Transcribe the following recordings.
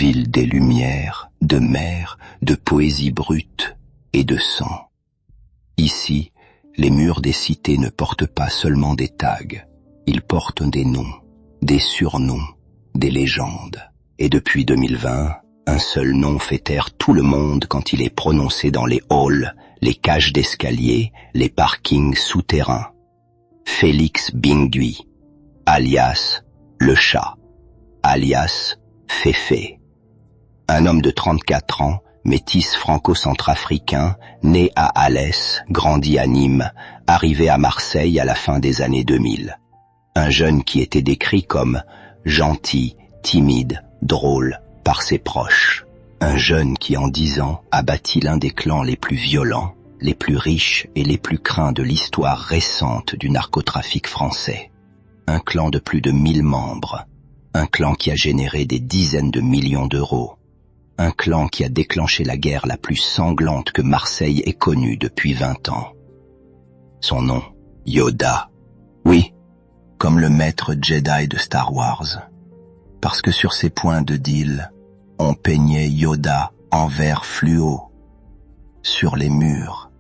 ville des lumières, de mer, de poésie brute et de sang. Ici, les murs des cités ne portent pas seulement des tags, ils portent des noms, des surnoms, des légendes. Et depuis 2020, un seul nom fait taire tout le monde quand il est prononcé dans les halls, les cages d'escalier, les parkings souterrains. Félix Bingui, alias le chat, alias Féfé. Un homme de 34 ans, métis franco-centrafricain, né à Alès, grandi à Nîmes, arrivé à Marseille à la fin des années 2000. Un jeune qui était décrit comme gentil, timide, drôle par ses proches. Un jeune qui en 10 ans a bâti l'un des clans les plus violents, les plus riches et les plus craints de l'histoire récente du narcotrafic français. Un clan de plus de 1000 membres, un clan qui a généré des dizaines de millions d'euros, un clan qui a déclenché la guerre la plus sanglante que Marseille ait connue depuis 20 ans. Son nom, Yoda. Oui, comme le maître Jedi de Star Wars. Parce que sur ses points de deal, on peignait Yoda en vert fluo, sur les murs,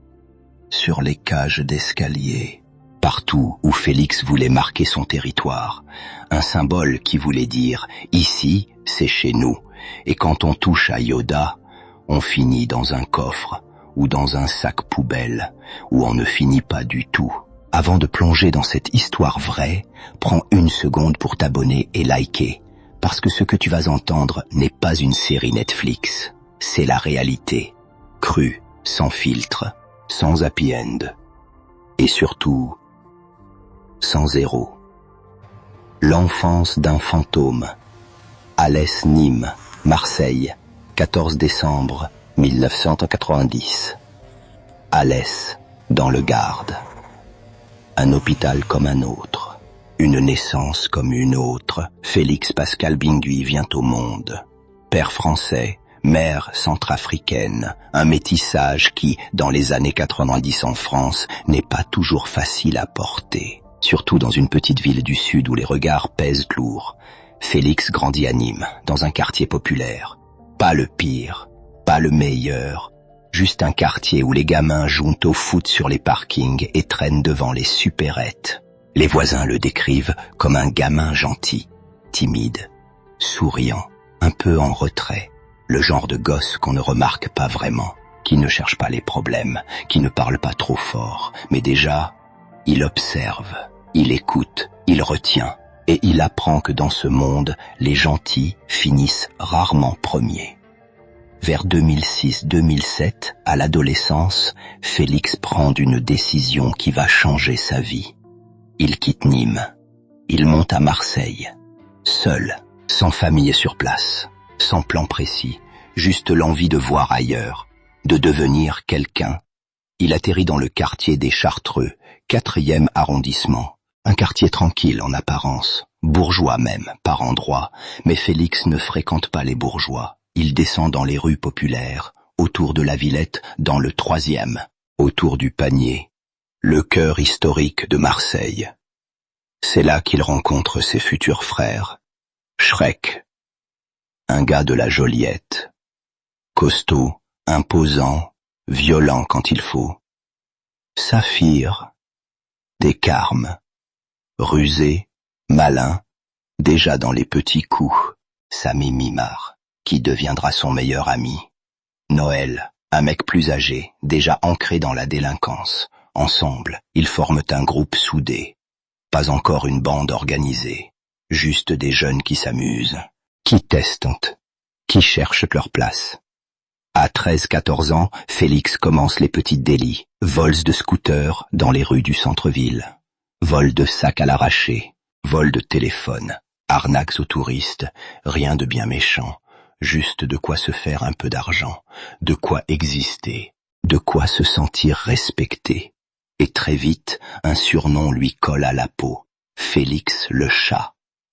sur les cages d'escalier, partout où Félix voulait marquer son territoire, un symbole qui voulait dire « ici, c'est chez nous ». Et quand on touche à Yoda, on finit dans un coffre ou dans un sac poubelle, où on ne finit pas du tout. Avant de plonger dans cette histoire vraie, prends 1 seconde pour t'abonner et liker, parce que ce que tu vas entendre n'est pas une série Netflix, c'est la réalité, crue, sans filtre, sans happy end, et surtout, sans héros. L'enfance d'un fantôme. Alès Nîmes, Marseille, 14 décembre 1990. Alès, dans le Gard. Un hôpital comme un autre, une naissance comme une autre. Félix Pascal Bingui vient au monde. Père français, mère centrafricaine, un métissage qui, dans les années 90 en France, n'est pas toujours facile à porter. Surtout dans une petite ville du Sud où les regards pèsent lourd. Félix grandit à Nîmes, dans un quartier populaire. Pas le pire, pas le meilleur, juste un quartier où les gamins jouent au foot sur les parkings et traînent devant les supérettes. Les voisins le décrivent comme un gamin gentil, timide, souriant, un peu en retrait, le genre de gosse qu'on ne remarque pas vraiment, qui ne cherche pas les problèmes, qui ne parle pas trop fort, mais déjà, il observe, il écoute, il retient. Et il apprend que dans ce monde, les gentils finissent rarement premiers. Vers 2006-2007, à l'adolescence, Félix prend une décision qui va changer sa vie. Il quitte Nîmes. Il monte à Marseille. Seul, sans famille sur place, sans plan précis, juste l'envie de voir ailleurs, de devenir quelqu'un. Il atterrit dans le quartier des Chartreux, 4e arrondissement. Un quartier tranquille en apparence, bourgeois même, par endroits, mais Félix ne fréquente pas les bourgeois. Il descend dans les rues populaires, autour de la Villette, dans le 3e, autour du Panier, le cœur historique de Marseille. C'est là qu'il rencontre ses futurs frères. Shrek, un gars de la Joliette, costaud, imposant, violent quand il faut. Saphir, des Carmes, rusé, malin, déjà dans les petits coups, Samy Mimar, qui deviendra son meilleur ami. Noël, un mec plus âgé, déjà ancré dans la délinquance. Ensemble, ils forment un groupe soudé. Pas encore une bande organisée, juste des jeunes qui s'amusent, qui testent, qui cherchent leur place. À 13-14 ans, Félix commence les petits délits, vols de scooters dans les rues du centre-ville. Vol de sacs à l'arraché, vol de téléphone, arnaques aux touristes, rien de bien méchant, juste de quoi se faire un peu d'argent, de quoi exister, de quoi se sentir respecté. Et très vite, un surnom lui colle à la peau, Félix le chat,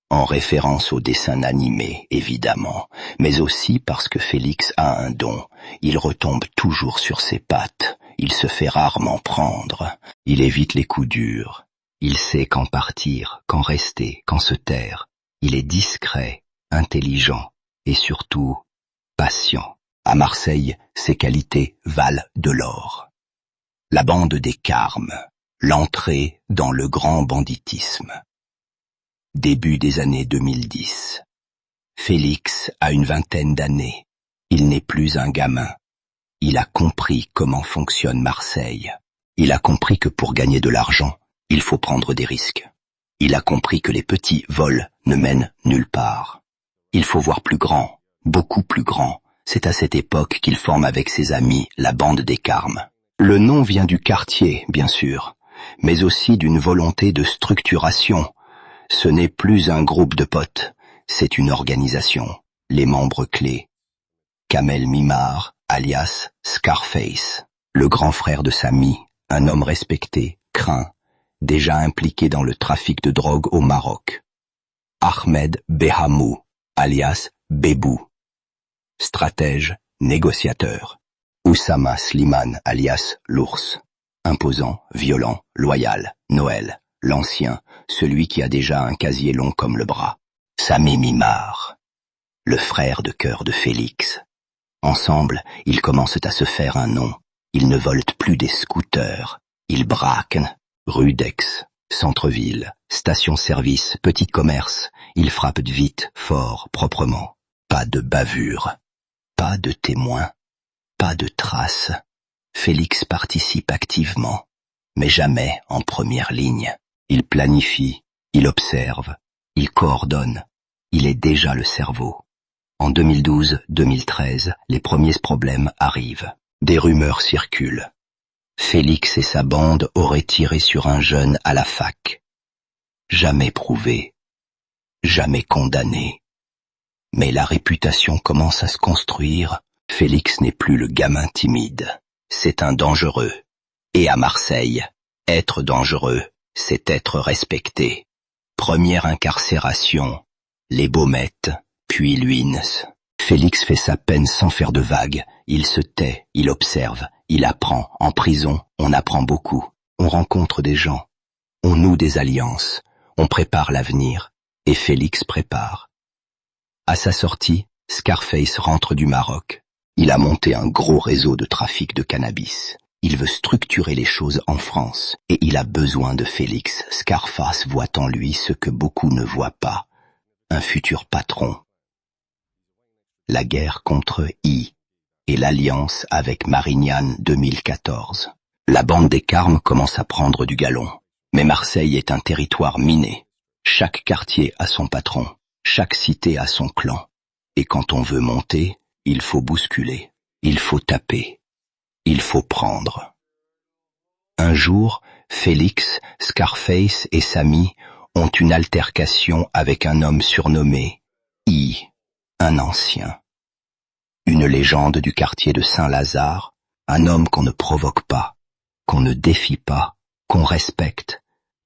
en référence au dessin animé, évidemment, mais aussi parce que Félix a un don, il retombe toujours sur ses pattes, il se fait rarement prendre, il évite les coups durs. Il sait quand partir, quand rester, quand se taire. Il est discret, intelligent et surtout patient. À Marseille, ses qualités valent de l'or. La bande des Carmes, l'entrée dans le grand banditisme. Début des années 2010. Félix a une vingtaine d'années. Il n'est plus un gamin. Il a compris comment fonctionne Marseille. Il a compris que pour gagner de l'argent, il faut prendre des risques. Il a compris que les petits vols ne mènent nulle part. Il faut voir plus grand, beaucoup plus grand. C'est à cette époque qu'il forme avec ses amis la bande des Carmes. Le nom vient du quartier, bien sûr, mais aussi d'une volonté de structuration. Ce n'est plus un groupe de potes, c'est une organisation. Les membres clés. Kamel Mimar, alias Scarface, le grand frère de Sami, un homme respecté, craint, déjà impliqué dans le trafic de drogue au Maroc. Ahmed Behamou, alias Bébou, stratège, négociateur. Oussama Slimane, alias l'ours, imposant, violent, loyal. Noël, l'ancien, celui qui a déjà un casier long comme le bras. Sami Mimar, le frère de cœur de Félix. Ensemble, ils commencent à se faire un nom. Ils ne volent plus des scooters. Ils braquent. Rue d'Aix, centre-ville, station-service, petit commerce. Ils frappent vite, fort, proprement. Pas de bavure. Pas de témoins. Pas de traces. Félix participe activement, mais jamais en première ligne. Il planifie, il observe, il coordonne. Il est déjà le cerveau. En 2012-2013, les premiers problèmes arrivent. Des rumeurs circulent. Félix et sa bande auraient tiré sur un jeune à la fac. Jamais prouvé, jamais condamné. Mais la réputation commence à se construire. Félix n'est plus le gamin timide. C'est un dangereux. Et à Marseille, être dangereux, c'est être respecté. Première incarcération, les Baumettes, puis Luynes. Félix fait sa peine sans faire de vagues. Il se tait, il observe, il apprend. En prison, on apprend beaucoup. On rencontre des gens. On noue des alliances. On prépare l'avenir. Et Félix prépare. À sa sortie, Scarface rentre du Maroc. Il a monté un gros réseau de trafic de cannabis. Il veut structurer les choses en France. Et il a besoin de Félix. Scarface voit en lui ce que beaucoup ne voient pas. Un futur patron. La guerre contre I et l'alliance avec Marignane 2014. La bande des Carmes commence à prendre du galon. Mais Marseille est un territoire miné. Chaque quartier a son patron. Chaque cité a son clan. Et quand on veut monter, il faut bousculer. Il faut taper. Il faut prendre. Un jour, Félix, Scarface et Sami ont une altercation avec un homme surnommé I, un ancien. Une légende du quartier de Saint-Lazare, un homme qu'on ne provoque pas, qu'on ne défie pas, qu'on respecte.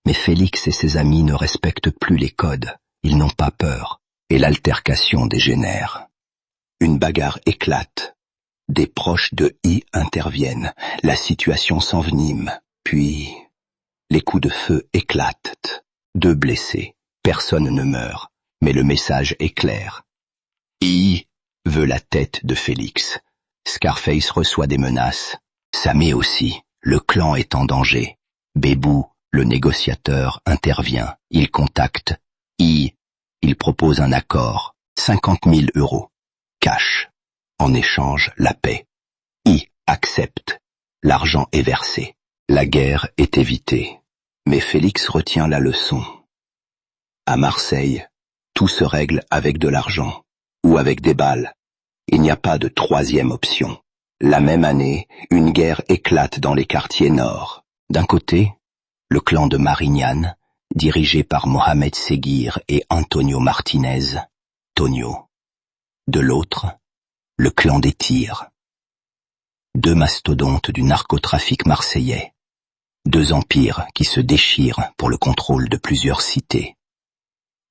Mais Félix et ses amis ne respectent plus les codes, ils n'ont pas peur, et l'altercation dégénère. Une bagarre éclate. Des proches de I interviennent, la situation s'envenime, puis les coups de feu éclatent. 2 blessés, personne ne meurt, mais le message est clair. I veut la tête de Félix. Scarface reçoit des menaces. Sami aussi, le clan est en danger. Bébou, le négociateur, intervient. Il contacte I. Il propose un accord, 50 000 €. Cash. En échange, la paix. I accepte. L'argent est versé. La guerre est évitée. Mais Félix retient la leçon. À Marseille, tout se règle avec de l'argent, ou avec des balles. Il n'y a pas de troisième option. La même année, une guerre éclate dans les quartiers nord. D'un côté, le clan de Marignane, dirigé par Mohamed Seguir et Antonio Martinez, Tonio. De l'autre, le clan des Tirs. 2 mastodontes du narcotrafic marseillais. 2 empires qui se déchirent pour le contrôle de plusieurs cités.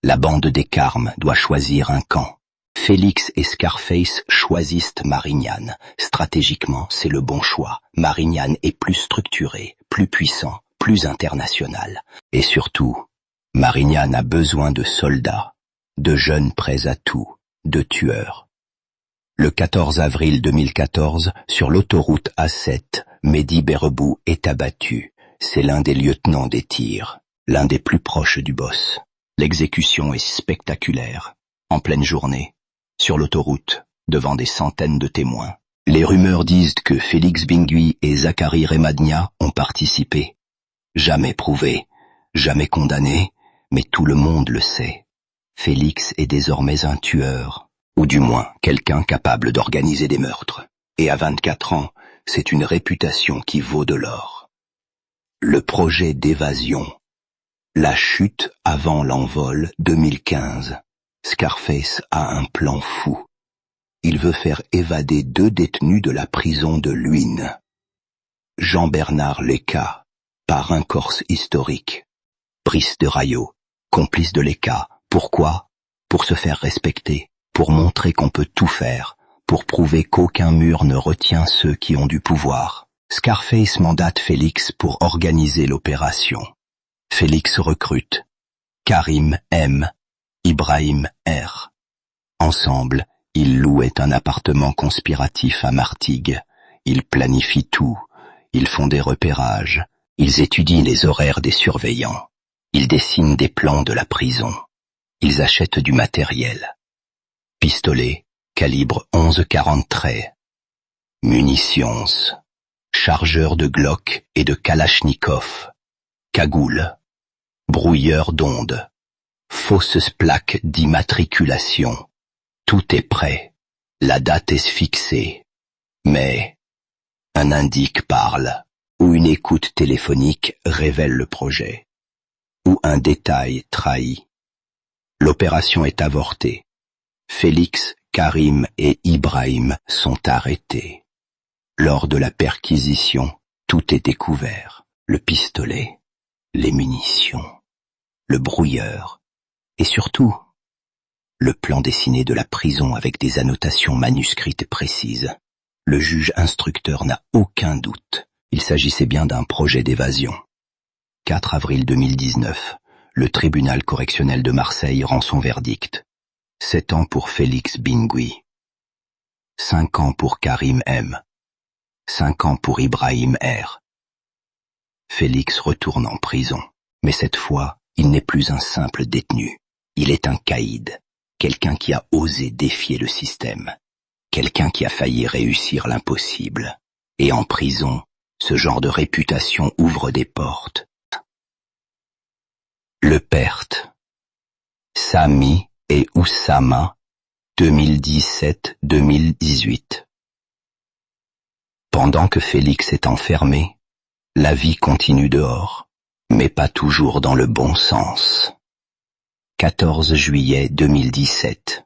La bande des Carmes doit choisir un camp. Félix et Scarface choisissent Marignane. Stratégiquement, c'est le bon choix. Marignane est plus structuré, plus puissant, plus international. Et surtout, Marignane a besoin de soldats, de jeunes prêts à tout, de tueurs. Le 14 avril 2014, sur l'autoroute A7, Mehdi Berebou est abattu. C'est l'un des lieutenants des tirs, l'un des plus proches du boss. L'exécution est spectaculaire, en pleine journée, sur l'autoroute, devant des centaines de témoins. Les rumeurs disent que Félix Bingui et Zacharie Remadnia ont participé. Jamais prouvé, jamais condamné, mais tout le monde le sait. Félix est désormais un tueur, ou du moins quelqu'un capable d'organiser des meurtres. Et à 24 ans, c'est une réputation qui vaut de l'or. Le projet d'évasion. La chute avant l'envol 2015. Scarface a un plan fou. Il veut faire évader 2 détenus de la prison de Luynes. Jean-Bernard Léca, parrain corse historique. Brice de Rayo, complice de Léca. Pourquoi? Pour se faire respecter, pour montrer qu'on peut tout faire, pour prouver qu'aucun mur ne retient ceux qui ont du pouvoir. Scarface mandate Félix pour organiser l'opération. Félix recrute Karim M, Ibrahim R. Ensemble, ils louaient un appartement conspiratif à Martigues. Ils planifient tout, ils font des repérages, ils étudient les horaires des surveillants, ils dessinent des plans de la prison. Ils achètent du matériel. Pistolets, calibre 11-43. Munitions. Chargeurs de Glock et de Kalachnikov. Cagoules. Brouilleurs d'ondes. Fausses plaques d'immatriculation. Tout est prêt. La date est fixée. Mais un indique parle, ou une écoute téléphonique révèle le projet, ou un détail trahit. L'opération est avortée. Félix, Karim et Ibrahim sont arrêtés. Lors de la perquisition, tout est découvert. Le pistolet, les munitions, le brouilleur, et surtout, le plan dessiné de la prison avec des annotations manuscrites précises. Le juge instructeur n'a aucun doute. Il s'agissait bien d'un projet d'évasion. 4 avril 2019. Le tribunal correctionnel de Marseille rend son verdict. 7 ans pour Félix Bingui. 5 ans pour Karim M. 5 ans pour Ibrahim R. Félix retourne en prison. Mais cette fois, il n'est plus un simple détenu. Il est un caïd. Quelqu'un qui a osé défier le système. Quelqu'un qui a failli réussir l'impossible. Et en prison, ce genre de réputation ouvre des portes. Le Perte. Sami et Oussama, 2017-2018. Pendant que Félix est enfermé, la vie continue dehors, mais pas toujours dans le bon sens. 14 juillet 2017.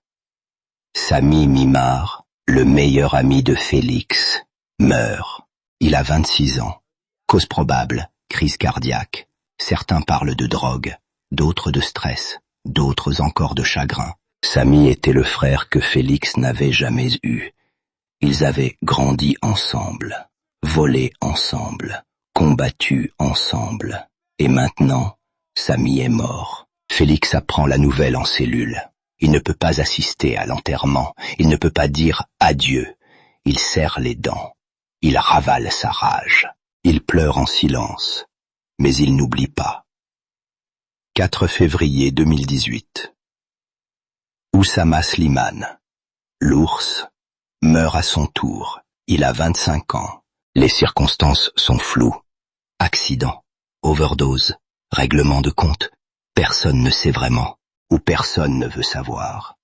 Sami Mimar, le meilleur ami de Félix, meurt. Il a 26 ans. Cause probable, crise cardiaque. Certains parlent de drogue. D'autres de stress, d'autres encore de chagrin. Sami était le frère que Félix n'avait jamais eu. Ils avaient grandi ensemble, volé ensemble, combattu ensemble. Et maintenant, Sami est mort. Félix apprend la nouvelle en cellule. Il ne peut pas assister à l'enterrement. Il ne peut pas dire adieu. Il serre les dents. Il ravale sa rage. Il pleure en silence. Mais il n'oublie pas. 4 février 2018. Oussama Slimane, l'ours, meurt à son tour. Il a 25 ans. Les circonstances sont floues. Accident, overdose, règlement de compte. Personne ne sait vraiment, ou personne ne veut savoir.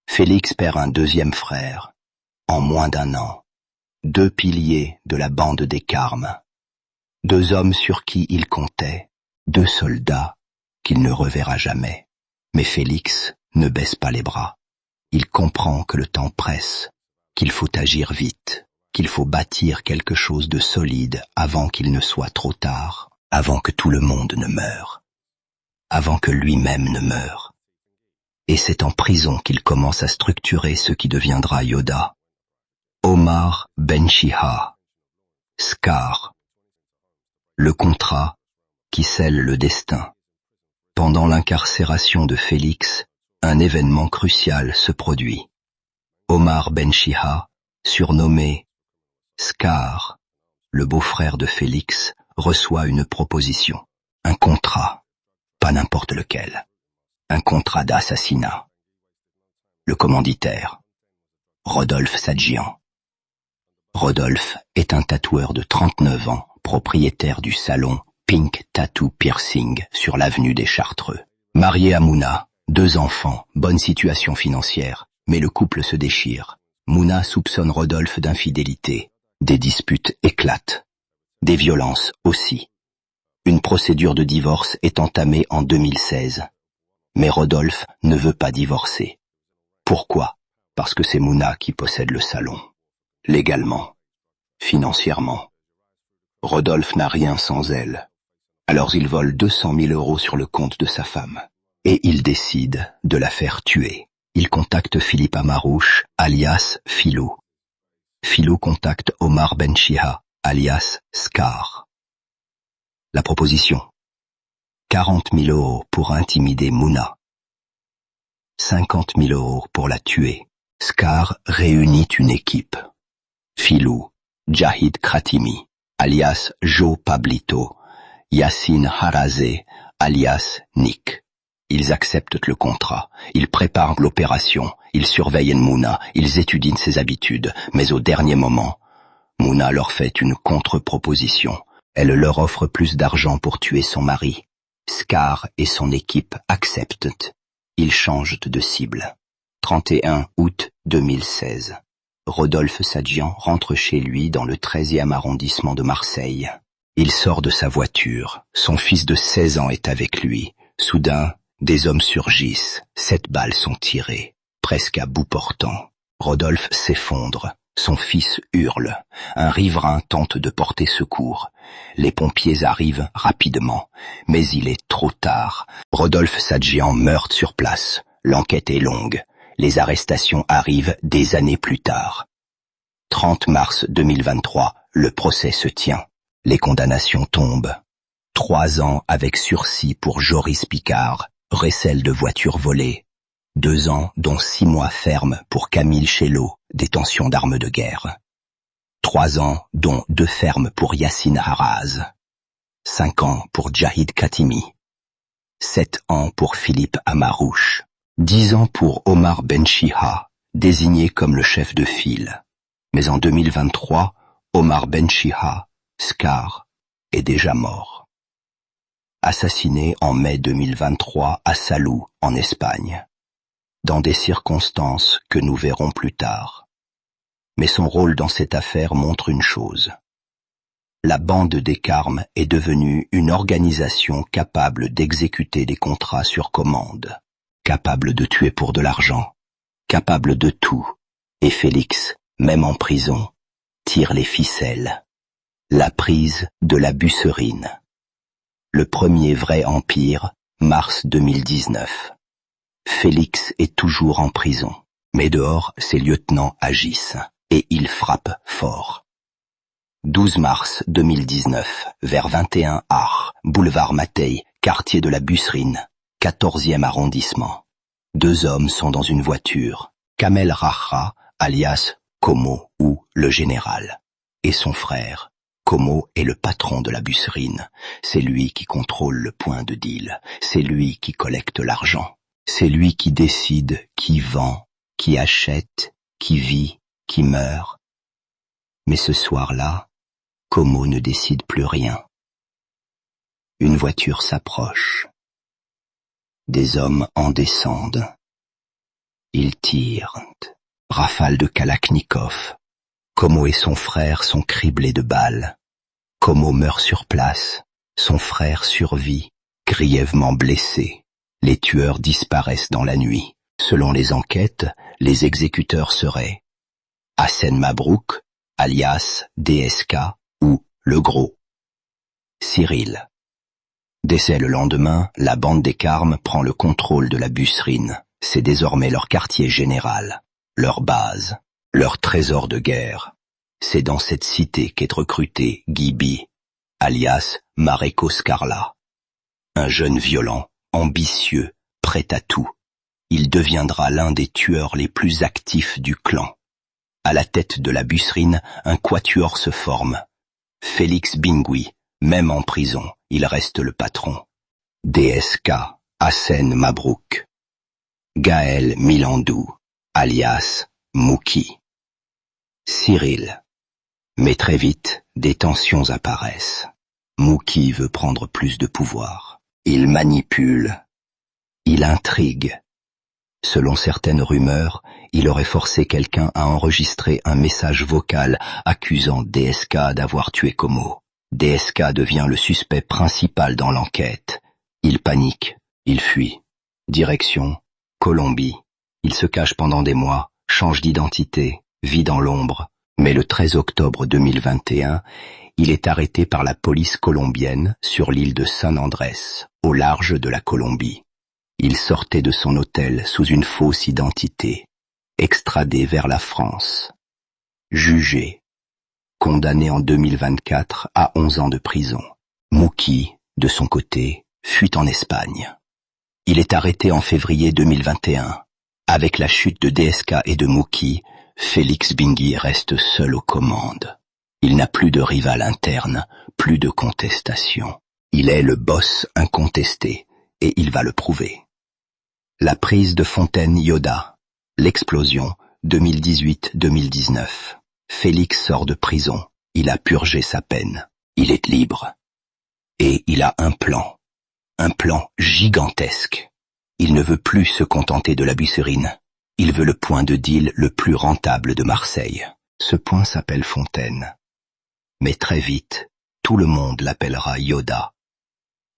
Félix perd un deuxième frère, en moins d'1 an. 2 piliers de la bande des Carmes. 2 hommes sur qui il comptait, 2 soldats qu'il ne reverra jamais. Mais Félix ne baisse pas les bras. Il comprend que le temps presse, qu'il faut agir vite, qu'il faut bâtir quelque chose de solide avant qu'il ne soit trop tard, avant que tout le monde ne meure, avant que lui-même ne meure. Et c'est en prison qu'il commence à structurer ce qui deviendra Yoda. Omar Ben-Chiha, Scar. Le contrat qui scelle le destin. Pendant l'incarcération de Félix, un événement crucial se produit. Omar Ben-Chiha, surnommé Scar, le beau-frère de Félix, reçoit une proposition. Un contrat, pas n'importe lequel. Un contrat d'assassinat. Le commanditaire, Rodolphe Sadjian. Rodolphe est un tatoueur de 39 ans, propriétaire du salon Pink Tattoo Piercing sur l'avenue des Chartreux. Marié à Mouna, 2 enfants, bonne situation financière, mais le couple se déchire. Mouna soupçonne Rodolphe d'infidélité. Des disputes éclatent. Des violences aussi. Une procédure de divorce est entamée en 2016. Mais Rodolphe ne veut pas divorcer. Pourquoi? Parce que c'est Mouna qui possède le salon. Légalement. Financièrement. Rodolphe n'a rien sans elle. Alors il vole 200 000 € sur le compte de sa femme. Et il décide de la faire tuer. Il contacte Philippe Amarouche, alias Philou. Philou contacte Omar Ben-Chiha, alias Scar. La proposition. 40 000 € pour intimider Mouna. 50 000 € pour la tuer. Scar réunit une équipe. Philou, Jahid Kratimi, alias Joe Pablito, Yassine Harazé, alias Nick. Ils acceptent le contrat, ils préparent l'opération, ils surveillent Mouna, ils étudient ses habitudes, mais au dernier moment, Mouna leur fait une contre-proposition. Elle leur offre plus d'argent pour tuer son mari. Scar et son équipe acceptent. Ils changent de cible. 31 août 2016. Rodolphe Sadjian rentre chez lui dans le 13e arrondissement de Marseille. Il sort de sa voiture. Son fils de 16 ans est avec lui. Soudain, des hommes surgissent. 7 balles sont tirées, presque à bout portant. Rodolphe s'effondre. Son fils hurle. Un riverain tente de porter secours. Les pompiers arrivent rapidement, mais il est trop tard. Rodolphe Sadjian meurt sur place. L'enquête est longue. Les arrestations arrivent des années plus tard. 30 mars 2023, le procès se tient. Les condamnations tombent. 3 ans avec sursis pour Joris Picard, recel de voitures volées. 2 ans, dont 6 mois ferme pour Camille Chelot, détention d'armes de guerre. 3 ans, dont 2 fermes pour Yassine Haraz. 5 ans pour Jahid Khatimi. 7 ans pour Philippe Amarouche. 10 ans pour Omar Ben-Chiha, désigné comme le chef de file. Mais en 2023, Omar Ben-Chiha, Scar, est déjà mort. Assassiné en mai 2023 à Salou, en Espagne, dans des circonstances que nous verrons plus tard. Mais son rôle dans cette affaire montre une chose. La bande des Carmes est devenue une organisation capable d'exécuter des contrats sur commande, capable de tuer pour de l'argent, capable de tout. Et Félix, même en prison, tire les ficelles. La prise de la Busserine. Le premier vrai empire, mars 2019. Félix est toujours en prison, mais dehors, ses lieutenants agissent, et ils frappent fort. 12 mars 2019, vers 21 Ar, boulevard Mattei, quartier de la Busserine, 14e arrondissement. 2 hommes sont dans une voiture, Kamel Racha, alias Como ou le général, et son frère. Como est le patron de la Busserine. C'est lui qui contrôle le point de deal. C'est lui qui collecte l'argent. C'est lui qui décide qui vend, qui achète, qui vit, qui meurt. Mais ce soir-là, Como ne décide plus rien. Une voiture s'approche. Des hommes en descendent. Ils tirent. Rafale de Kalachnikov. Como et son frère sont criblés de balles. Como meurt sur place. Son frère survit, grièvement blessé. Les tueurs disparaissent dans la nuit. Selon les enquêtes, les exécuteurs seraient Hassen Mabrouk, alias DSK ou Le Gros. Cyril. Décès le lendemain, la bande des Carmes prend le contrôle de la Busserine. C'est désormais leur quartier général, leur base, leur trésor de guerre. C'est dans cette cité qu'est recruté Guy B, alias Mareko Scarla. Un jeune violent, ambitieux, prêt à tout. il deviendra l'un des tueurs les plus actifs du clan. À la tête de la Busserine, un quatuor se forme. Félix Bingui, même en prison, il reste le patron. DSK, Hassen Mabrouk. Gaël Milandou, alias Mouki. Cyril. Mais très vite, des tensions apparaissent. Mouki veut prendre plus de pouvoir. Il manipule. Il intrigue. Selon certaines rumeurs, il aurait forcé quelqu'un à enregistrer un message vocal accusant DSK d'avoir tué Como. DSK devient le suspect principal dans l'enquête. Il panique, il fuit. Direction, Colombie. Il se cache pendant des mois, change d'identité, vit dans l'ombre. Mais le 13 octobre 2021, il est arrêté par la police colombienne sur l'île de San Andrés, au large de la Colombie. Il sortait de son hôtel sous une fausse identité, extradé vers la France. Jugé. Condamné en 2024 à 11 ans de prison. Mouki, de son côté, fuit en Espagne. Il est arrêté en février 2021. Avec la chute de DSK et de Mouki, Félix Bingui reste seul aux commandes. Il n'a plus de rival interne, plus de contestation. Il est le boss incontesté, et il va le prouver. La prise de Fontaine-Yoda. L'explosion, 2018-2019. Félix sort de prison. Il a purgé sa peine. Il est libre. Et il a un plan. Un plan gigantesque. Il ne veut plus se contenter de la Busserine. Il veut le point de deal le plus rentable de Marseille. Ce point s'appelle Fontaine. Mais très vite, tout le monde l'appellera Yoda.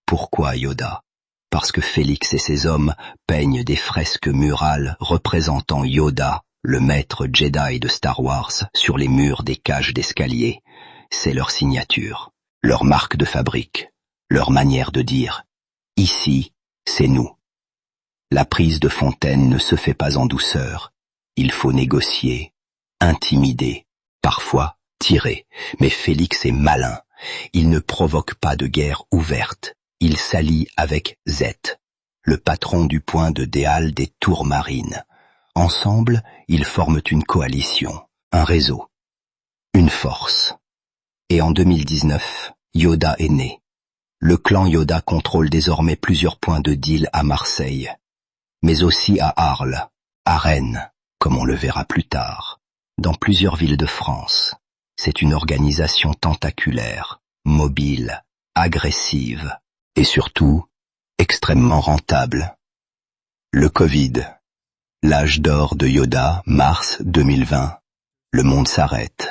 Pourquoi Yoda? Parce que Félix et ses hommes peignent des fresques murales représentant Yoda, le maître Jedi de Star Wars, sur les murs des cages d'escalier. C'est leur signature, leur marque de fabrique, leur manière de dire « Ici, c'est nous ». La prise de Fontaine ne se fait pas en douceur. Il faut négocier, intimider, parfois tirer. Mais Félix est malin. Il ne provoque pas de guerre ouverte. Il s'allie avec Z, le patron du point de Déal des Tours Marines. Ensemble, ils forment une coalition, un réseau, une force. Et en 2019, Yoda est né. Le clan Yoda contrôle désormais plusieurs points de deal à Marseille, mais aussi à Arles, à Rennes, comme on le verra plus tard, dans plusieurs villes de France. C'est une organisation tentaculaire, mobile, agressive, et surtout, extrêmement rentable. Le Covid. L'âge d'or de Yoda, mars 2020. Le monde s'arrête.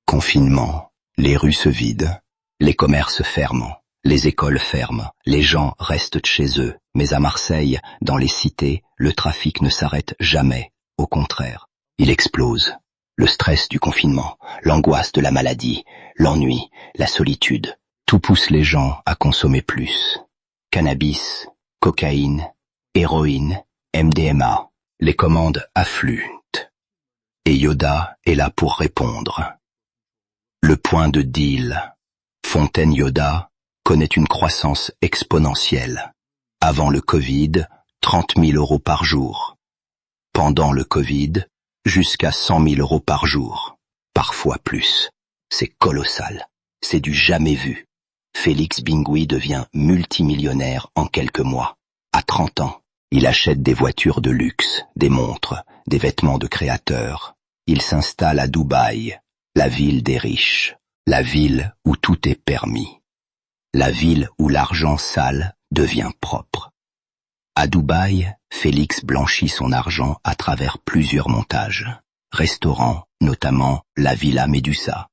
Confinement. Les rues se vident. Les commerces ferment. Les écoles ferment. Les gens restent chez eux. Mais à Marseille, dans les cités, le trafic ne s'arrête jamais. Au contraire, il explose. Le stress du confinement, l'angoisse de la maladie, l'ennui, la solitude. Tout pousse les gens à consommer plus. Cannabis, cocaïne, héroïne, MDMA. Les commandes affluent. Et Yoda est là pour répondre. Le point de deal. Fontaine Yoda connaît une croissance exponentielle. Avant le Covid, 30 000 € par jour. Pendant le Covid, jusqu'à 100 000 € par jour. Parfois plus. C'est colossal. C'est du jamais vu. Félix Bingui devient multimillionnaire en quelques mois. À 30 ans, il achète des voitures de luxe, des montres, des vêtements de créateurs. Il s'installe à Dubaï, la ville des riches, la ville où tout est permis, la ville où l'argent sale devient propre. À Dubaï, Félix blanchit son argent à travers plusieurs montages. Restaurants, notamment la Villa Medusa.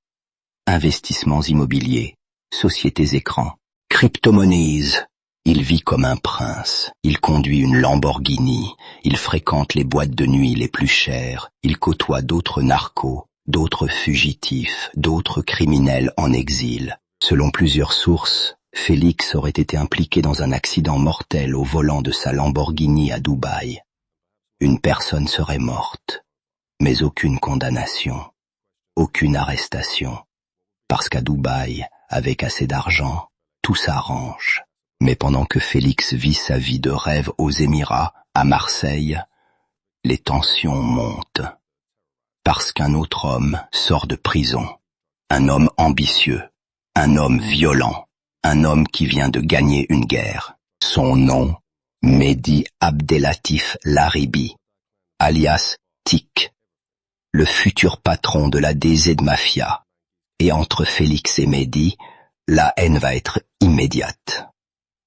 Investissements immobiliers, sociétés écrans, crypto-monnaies. Il vit comme un prince. Il conduit une Lamborghini. Il fréquente les boîtes de nuit les plus chères. Il côtoie d'autres narcos, d'autres fugitifs, d'autres criminels en exil. Selon plusieurs sources, Félix aurait été impliqué dans un accident mortel au volant de sa Lamborghini à Dubaï. Une personne serait morte, mais aucune condamnation, aucune arrestation, parce qu'à Dubaï, avec assez d'argent, tout s'arrange. Mais pendant que Félix vit sa vie de rêve aux Émirats, À Marseille, les tensions montent. Parce qu'un autre homme sort de prison. Un homme ambitieux, un homme violent, un homme qui vient de gagner une guerre. Son nom, Mehdi Abdellatif Laribi, alias Tic, le futur patron de la DZ Mafia. Et entre Félix et Mehdi, la haine va être immédiate.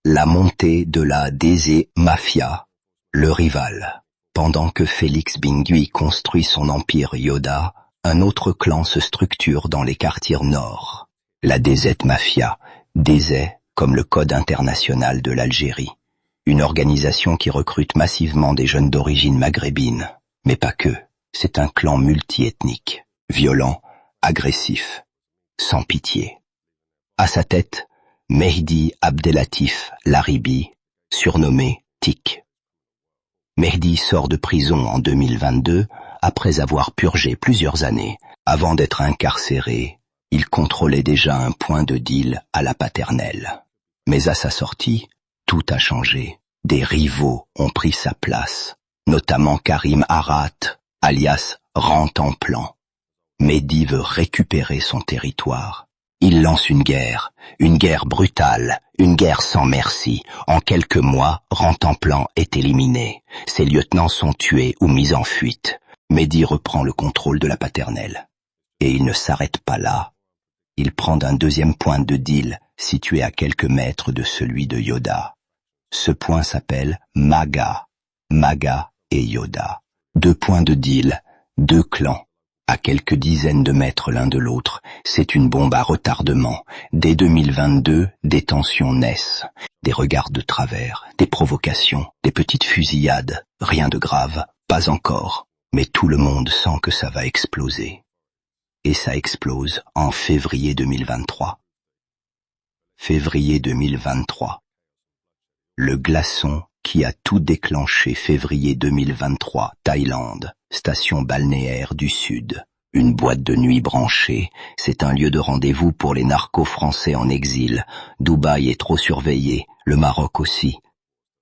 La montée de la DZ Mafia, le rival. Pendant que Félix Bingui construit son empire Yoda, un autre clan se structure dans les quartiers nord. La DZ Mafia, DZ comme le Code international de l'Algérie. Une organisation qui recrute massivement des jeunes d'origine maghrébine. Mais pas que, c'est un clan multiethnique, violent, agressif, sans pitié. À sa tête, Mehdi Abdellatif Laribi, surnommé Tic. Mehdi sort de prison en 2022 après avoir purgé plusieurs années. Avant d'être incarcéré, il contrôlait déjà un point de deal à la Paternelle. Mais à sa sortie, tout a changé. Des rivaux ont pris sa place, notamment Karim Arat, alias Rantanplan. Mehdi veut récupérer son territoire. Il lance une guerre brutale, une guerre sans merci. En quelques mois, Rantanplan est éliminé. Ses lieutenants sont tués ou mis en fuite. Mehdi reprend le contrôle de la Paternelle. Et il ne s'arrête pas là. Il prend un deuxième point de deal, situé à quelques mètres de celui de Yoda. Ce point s'appelle Maga. Maga et Yoda. 2 points de deal, 2 clans. À quelques dizaines de mètres l'un de l'autre, c'est une bombe à retardement. Dès 2022, des tensions naissent. Des regards de travers, des provocations, des petites fusillades. Rien de grave, pas encore. Mais tout le monde sent que ça va exploser. Et ça explose en février 2023. Février 2023. Le glaçon qui a tout déclenché février 2023, Thaïlande, station balnéaire du Sud. Une boîte de nuit branchée, c'est un lieu de rendez-vous pour les narcos français en exil. Dubaï est trop surveillé, le Maroc aussi.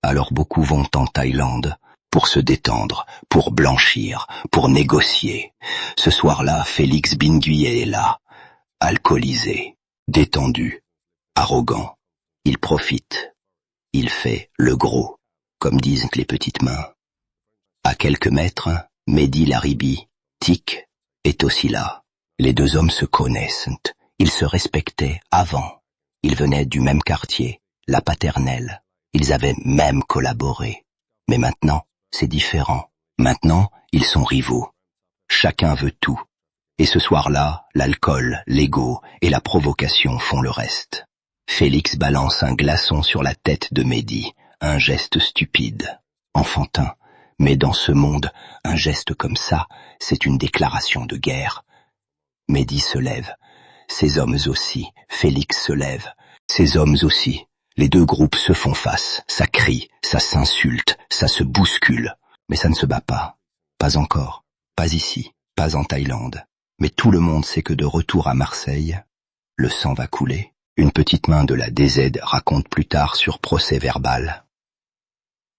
Alors beaucoup vont en Thaïlande, pour se détendre, pour blanchir, pour négocier. Ce soir-là, Félix Bingui est là, alcoolisé, détendu, arrogant. Il profite. Il fait le gros, comme disent les petites mains. À quelques mètres, Mehdi Laribi, Tic, est aussi là. Les 2 hommes se connaissent. Ils se respectaient avant. Ils venaient du même quartier, la Paternelle. Ils avaient même collaboré. Mais maintenant, c'est différent. Maintenant, ils sont rivaux. Chacun veut tout. Et ce soir-là, l'alcool, l'ego et la provocation font le reste. Félix balance un glaçon sur la tête de Mehdi, un geste stupide, enfantin. Mais dans ce monde, un geste comme ça, c'est une déclaration de guerre. Mehdi se lève. Ces hommes aussi. Félix se lève. Ces hommes aussi. Les 2 groupes se font face. Ça crie, ça s'insulte, ça se bouscule. Mais ça ne se bat pas. Pas encore. Pas ici. Pas en Thaïlande. Mais tout le monde sait que de retour à Marseille, le sang va couler. Une petite main de la DZ raconte plus tard sur procès verbal.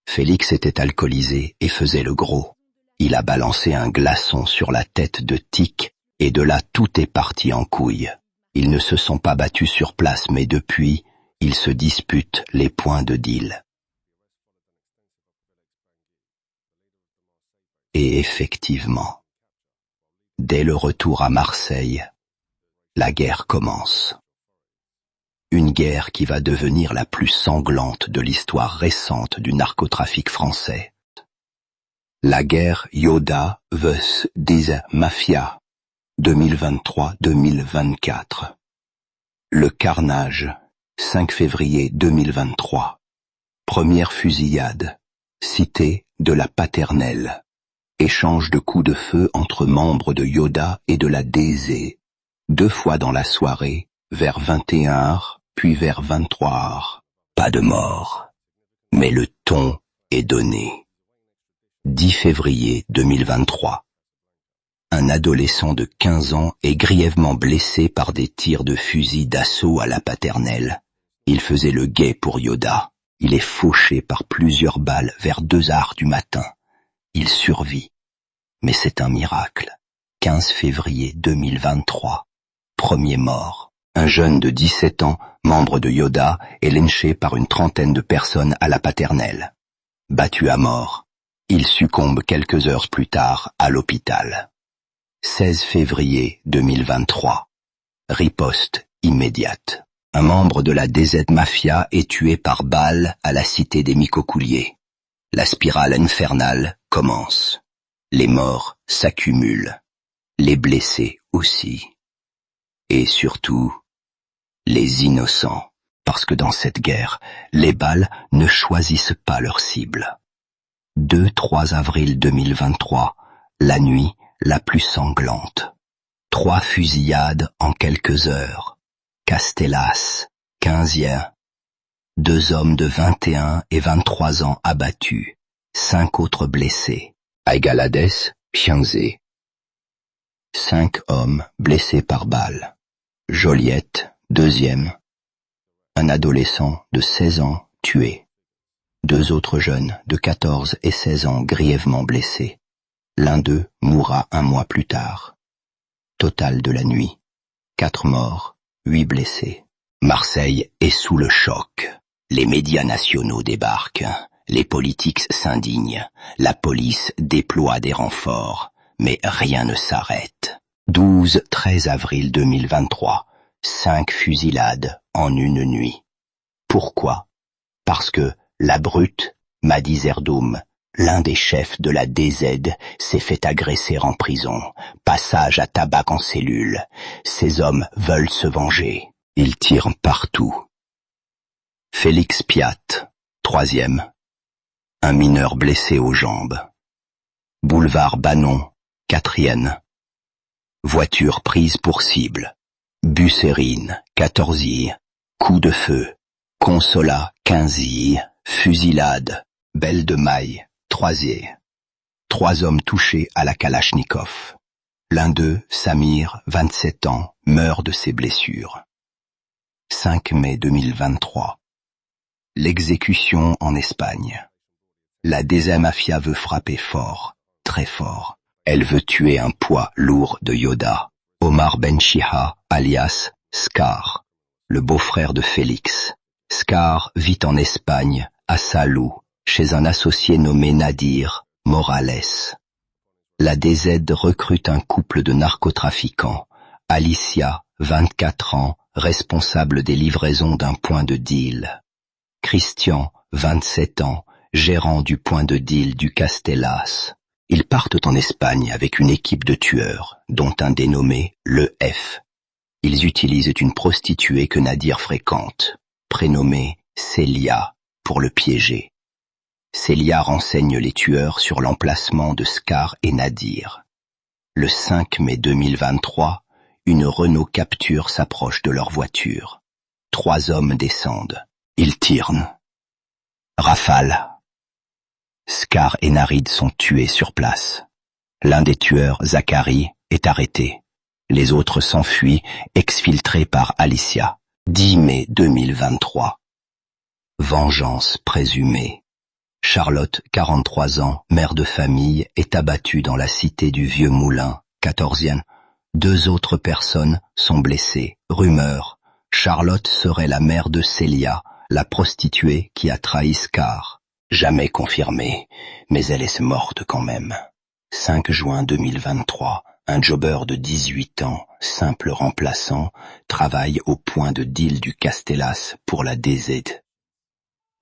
Félix était alcoolisé et faisait le gros. Il a balancé un glaçon sur la tête de Tic et de là tout est parti en couille. Ils ne se sont pas battus sur place mais depuis, ils se disputent les points de deal. Et effectivement, dès le retour à Marseille, la guerre commence. Une guerre qui va devenir la plus sanglante de l'histoire récente du narcotrafic français. La guerre Yoda vs DZ Mafia 2023-2024. Le carnage, 5 février 2023. Première fusillade, cité de la Paternelle. Échange de coups de feu entre membres de Yoda et de la DZ. 2 fois dans la soirée, vers 21h, puis vers 23h. Pas de mort. Mais le ton est donné. 10 février 2023. Un adolescent de 15 ans est grièvement blessé par des tirs de fusil d'assaut à la Paternelle. Il faisait le guet pour Yoda. Il est fauché par plusieurs balles vers 2h du matin. Il survit. Mais c'est un miracle. 15 février 2023. Premier mort. Un jeune de 17 ans, membre de Yoda, est lynché par une trentaine de personnes à la paternelle. Battu à mort. Il succombe quelques heures plus tard à l'hôpital. 16 février 2023. Riposte immédiate. Un membre de la DZ Mafia est tué par balle à la cité des Micocouliers. La spirale infernale commence. Les morts s'accumulent. Les blessés aussi. Et surtout, les innocents. Parce que dans cette guerre, les balles ne choisissent pas leur cible. 2-3 avril 2023, la nuit la plus sanglante. 3 fusillades en quelques heures. Castellas, 15e. 2 hommes de 21 et 23 ans abattus. 5 autres blessés. Aigalades, Pianzé. 5 hommes blessés par balle. Joliette, 2e. Un adolescent de 16 ans tué. 2 autres jeunes de 14 et 16 ans grièvement blessés. L'un d'eux mourra 1 mois plus tard. Total de la nuit. 4 morts, 8 blessés. Marseille est sous le choc. Les médias nationaux débarquent. Les politiques s'indignent. La police déploie des renforts. Mais rien ne s'arrête. 12-13 avril 2023. 5 fusillades en une nuit. Pourquoi? Parce que la brute, Madi Zerdoum, l'un des chefs de la DZ, s'est fait agresser en prison. Passage à tabac en cellule. Ces hommes veulent se venger. Ils tirent partout. Félix Piat, 3e. Un mineur blessé aux jambes. Boulevard Bannon, 4e. Voiture prise pour cible. Bussérine, 14e. Coup de feu. Consola, 15e. Fusillade. Belle de Maille, 3e. 3 hommes touchés à la Kalachnikov. L'un d'eux, Samir, 27 ans, meurt de ses blessures. 5 mai 2023. L'exécution en Espagne. La DZ Mafia veut frapper fort, très fort. Elle veut tuer un poids lourd de Yoda, Omar Benchiha, alias Scar, le beau-frère de Félix. Scar vit en Espagne, à Salou, chez un associé nommé Nadir Morales. La DZ recrute un couple de narcotrafiquants. Alicia, 24 ans, responsable des livraisons d'un point de deal. Christian, 27 ans, gérant du point de deal du Castellas. Ils partent en Espagne avec une équipe de tueurs, dont un dénommé Le F. Ils utilisent une prostituée que Nadir fréquente, prénommée Célia, pour le piéger. Célia renseigne les tueurs sur l'emplacement de Scar et Nadir. Le 5 mai 2023, une Renault Capture s'approche de leur voiture. 3 hommes descendent. Ils tirent. Rafale. Scar et Narid sont tués sur place. L'un des tueurs, Zachary, est arrêté. Les autres s'enfuient, exfiltrés par Alicia. 10 mai 2023. Vengeance présumée. Charlotte, 43 ans, mère de famille, est abattue dans la cité du Vieux Moulin, 14e. 2 autres personnes sont blessées. Rumeur. Charlotte serait la mère de Célia, la prostituée qui a trahi Scar. Jamais confirmée, mais elle est morte quand même. 5 juin 2023. Un jobber de 18 ans, simple remplaçant, travaille au point de deal du Castellas pour la DZ.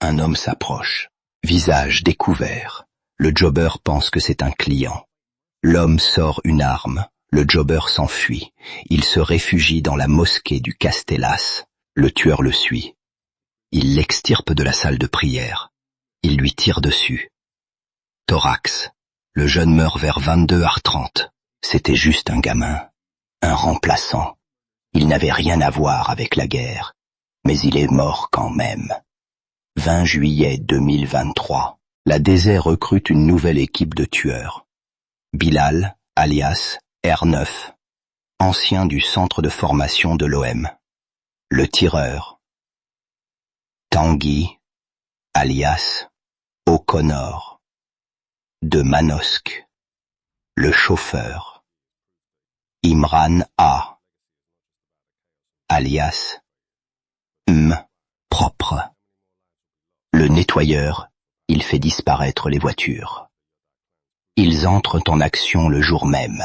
Un homme s'approche. Visage découvert. Le jobber pense que c'est un client. L'homme sort une arme. Le jobber s'enfuit. Il se réfugie dans la mosquée du Castellas. Le tueur le suit. Il l'extirpe de la salle de prière. Il lui tire dessus. Thorax. Le jeune meurt vers 22h30. C'était juste un gamin. Un remplaçant. Il n'avait rien à voir avec la guerre. Mais il est mort quand même. 20 juillet 2023. La DZ recrute une nouvelle équipe de tueurs. Bilal, alias R9, ancien du centre de formation de l'OM. Le tireur. Tanguy, alias O'Connor, de Manosque, le chauffeur. Imran A, alias propre. Le nettoyeur, il fait disparaître les voitures. Ils entrent en action le jour même.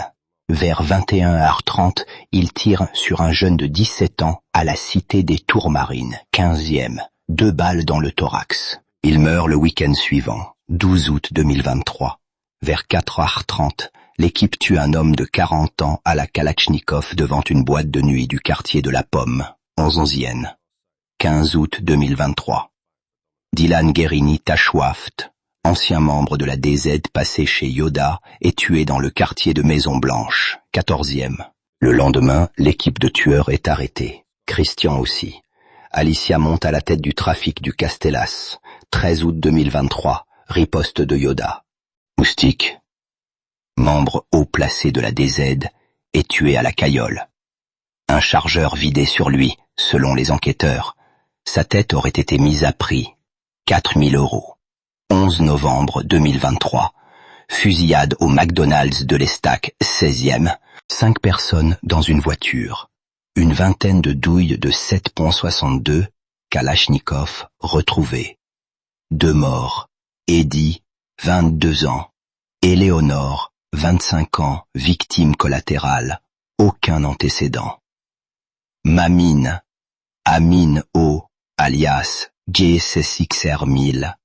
Vers 21h30, ils tirent sur un jeune de 17 ans à la cité des Tourmarines, 15e, 2 balles dans le thorax. Il meurt le week-end suivant, 12 août 2023. Vers 4h30, l'équipe tue un homme de 40 ans à la Kalachnikov devant une boîte de nuit du quartier de la Pomme, en Zonzienne. 15 août 2023. Dylan Guerini Tachwaft, ancien membre de la DZ passé chez Yoda, est tué dans le quartier de Maison Blanche, 14e. Le lendemain, l'équipe de tueurs est arrêtée. Christian aussi. Alicia monte à la tête du trafic du Castellas, 13 août 2023, riposte de Yoda. Moustique, membre haut placé de la DZ, est tué à la Caillole. Un chargeur vidé sur lui, selon les enquêteurs. Sa tête aurait été mise à prix, 4 000 €. 11 novembre 2023, fusillade au McDonald's de l'Estac, 16e, 5 personnes dans une voiture. Une vingtaine de douilles de 7,62 Kalachnikov retrouvées. 2 morts, Eddie, 22 ans, Éléonore, 25 ans, victime collatérale, aucun antécédent. Mamine, Amine O, alias JSSXR 1000,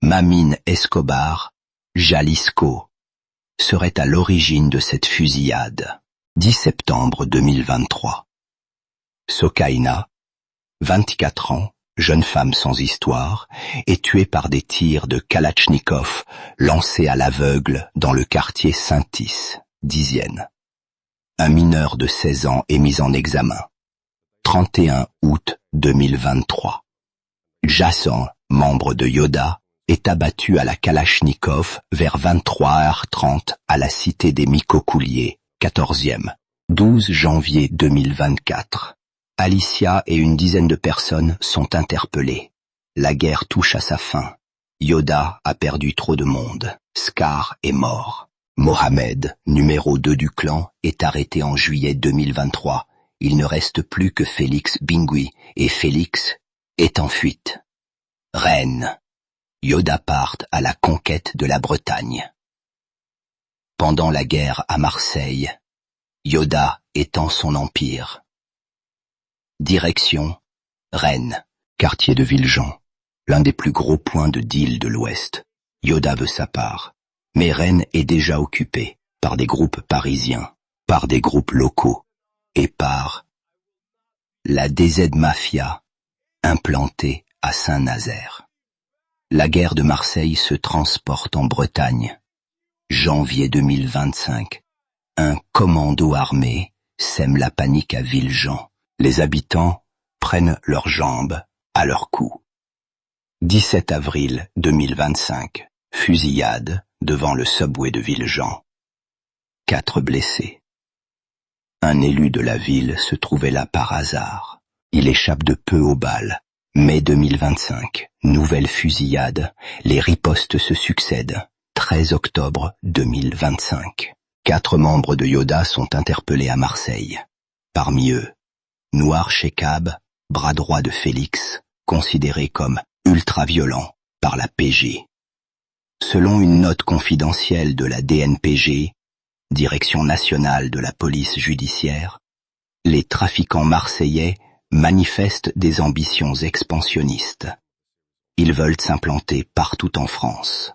Mamine Escobar, Jalisco, serait à l'origine de cette fusillade. 10 septembre 2023. Sokaina, 24 ans, jeune femme sans histoire, est tuée par des tirs de Kalachnikov lancés à l'aveugle dans le quartier Saint-Is, Dixienne. Un mineur de 16 ans est mis en examen. 31 août 2023. Jason, membre de Yoda, est abattu à la Kalachnikov vers 23h30 à la cité des Micocouliers, 14e. 12 janvier 2024. Alicia et une dizaine de personnes sont interpellées. La guerre touche à sa fin. Yoda a perdu trop de monde. Scar est mort. Mohamed, numéro 2 du clan, est arrêté en juillet 2023. Il ne reste plus que Félix Bingui, et Félix est en fuite. Reine. Yoda part à la conquête de la Bretagne. Pendant la guerre à Marseille, Yoda étend son empire. Direction, Rennes, quartier de Villejean, l'un des plus gros points de deal de l'Ouest. Yoda veut sa part, mais Rennes est déjà occupé par des groupes parisiens, par des groupes locaux et par la DZ Mafia, implantée à Saint-Nazaire. La guerre de Marseille se transporte en Bretagne. Janvier 2025. Un commando armé sème la panique à Villejean. Les habitants prennent leurs jambes à leur cou. 17 avril 2025. Fusillade devant le subway de Villejean. 4 blessés. Un élu de la ville se trouvait là par hasard. Il échappe de peu aux balles. Mai 2025. Nouvelle fusillade. Les ripostes se succèdent. 13 octobre 2025. 4 membres de Yoda sont interpellés à Marseille. Parmi eux, Noir Chekab, bras droit de Félix, considéré comme ultra-violent par la PJ. Selon une note confidentielle de la DNPG, Direction nationale de la police judiciaire, les trafiquants marseillais manifestent des ambitions expansionnistes. Ils veulent s'implanter partout en France.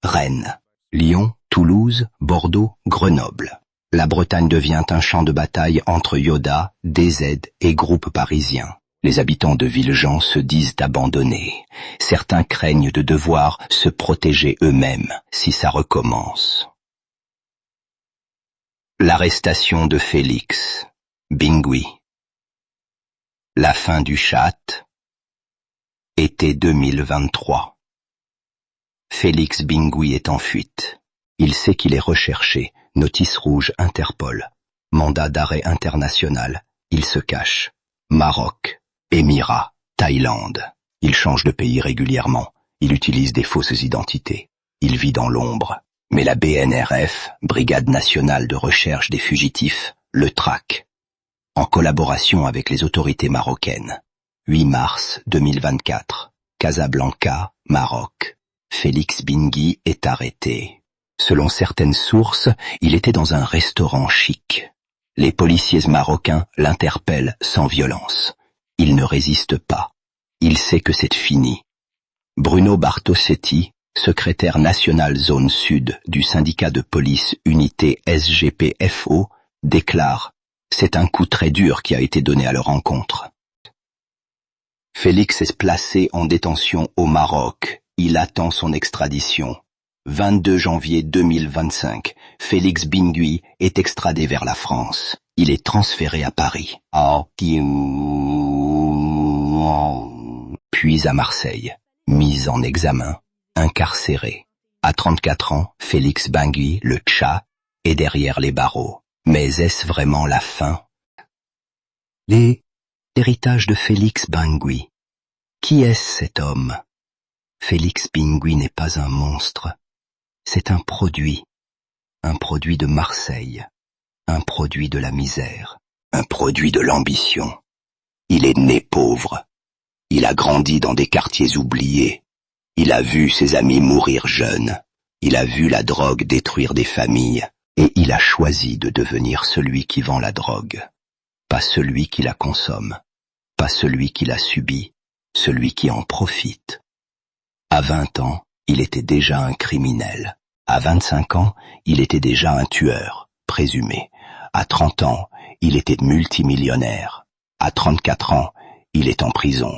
Rennes, Lyon, Toulouse, Bordeaux, Grenoble. La Bretagne devient un champ de bataille entre Yoda, DZ et groupes parisiens. Les habitants de Villejean se disent abandonnés. Certains craignent de devoir se protéger eux-mêmes si ça recommence. L'arrestation de Félix Bingui. La fin du chat. Été 2023. Félix Bingui est en fuite. Il sait qu'il est recherché. Notice rouge Interpol. Mandat d'arrêt international. Il se cache. Maroc, Émirats, Thaïlande. Il change de pays régulièrement. Il utilise des fausses identités. Il vit dans l'ombre. Mais la BNRF, Brigade nationale de recherche des fugitifs, le traque. En collaboration avec les autorités marocaines. 8 mars 2024. Casablanca, Maroc. Félix Bingui est arrêté. Selon certaines sources, il était dans un restaurant chic. Les policiers marocains l'interpellent sans violence. Il ne résiste pas. Il sait que c'est fini. Bruno Bartosetti, secrétaire national zone sud du syndicat de police unité SGPFO, déclare « C'est un coup très dur qui a été donné à leur encontre ». Félix est placé en détention au Maroc. Il attend son extradition. 22 janvier 2025, Félix Bingui est extradé vers la France. Il est transféré à Paris, puis à Marseille, mis en examen, incarcéré. À 34 ans, Félix Bingui, le Tcha, est derrière les barreaux. Mais est-ce vraiment la fin? L'héritage de Félix Bingui. Qui est-ce cet homme? Félix Bingui n'est pas un monstre. C'est un produit de Marseille, un produit de la misère, un produit de l'ambition. Il est né pauvre. Il a grandi dans des quartiers oubliés. Il a vu ses amis mourir jeunes. Il a vu la drogue détruire des familles. Et il a choisi de devenir celui qui vend la drogue. Pas celui qui la consomme. Pas celui qui la subit. Celui qui en profite. À 20 ans, il était déjà un criminel. À 25 ans, il était déjà un tueur, présumé. À 30 ans, il était multimillionnaire. À 34 ans, il est en prison.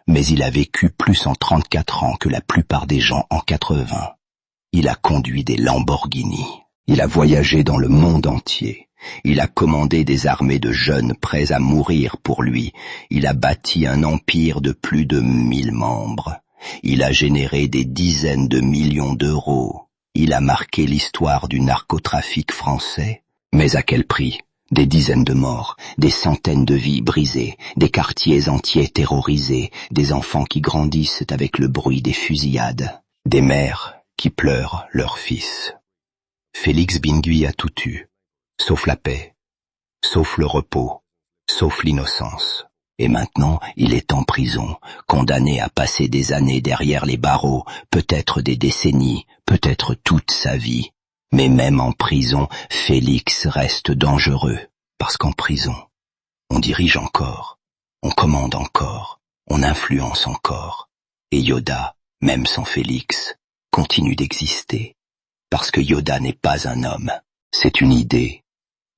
Mais il a vécu plus en 34 ans que la plupart des gens en 80. Il a conduit des Lamborghini. Il a voyagé dans le monde entier. Il a commandé des armées de jeunes prêts à mourir pour lui. Il a bâti un empire de plus de 1000 membres. Il a généré des dizaines de millions d'euros. Il a marqué l'histoire du narcotrafic français. Mais à quel prix? Des dizaines de morts, des centaines de vies brisées, des quartiers entiers terrorisés, des enfants qui grandissent avec le bruit des fusillades, des mères qui pleurent leurs fils. Félix Bingui a tout eu, sauf la paix, sauf le repos, sauf l'innocence. Et maintenant, il est en prison, condamné à passer des années derrière les barreaux, peut-être des décennies, peut-être toute sa vie. Mais même en prison, Félix reste dangereux, parce qu'en prison, on dirige encore, on commande encore, on influence encore. Et Yoda, même sans Félix, continue d'exister, parce que Yoda n'est pas un homme, c'est une idée,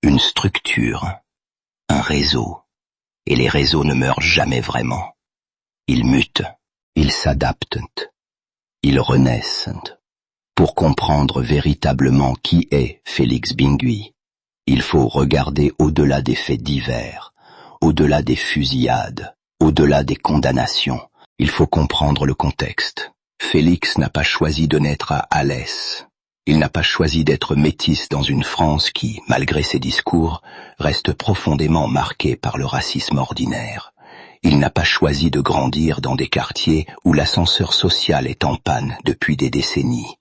une structure, un réseau. Et les réseaux ne meurent jamais vraiment. Ils mutent, ils s'adaptent, ils renaissent. Pour comprendre véritablement qui est Félix Bingui, il faut regarder au-delà des faits divers, au-delà des fusillades, au-delà des condamnations. Il faut comprendre le contexte. Félix n'a pas choisi de naître à Alès. Il n'a pas choisi d'être métis dans une France qui, malgré ses discours, reste profondément marquée par le racisme ordinaire. Il n'a pas choisi de grandir dans des quartiers où l'ascenseur social est en panne depuis des décennies,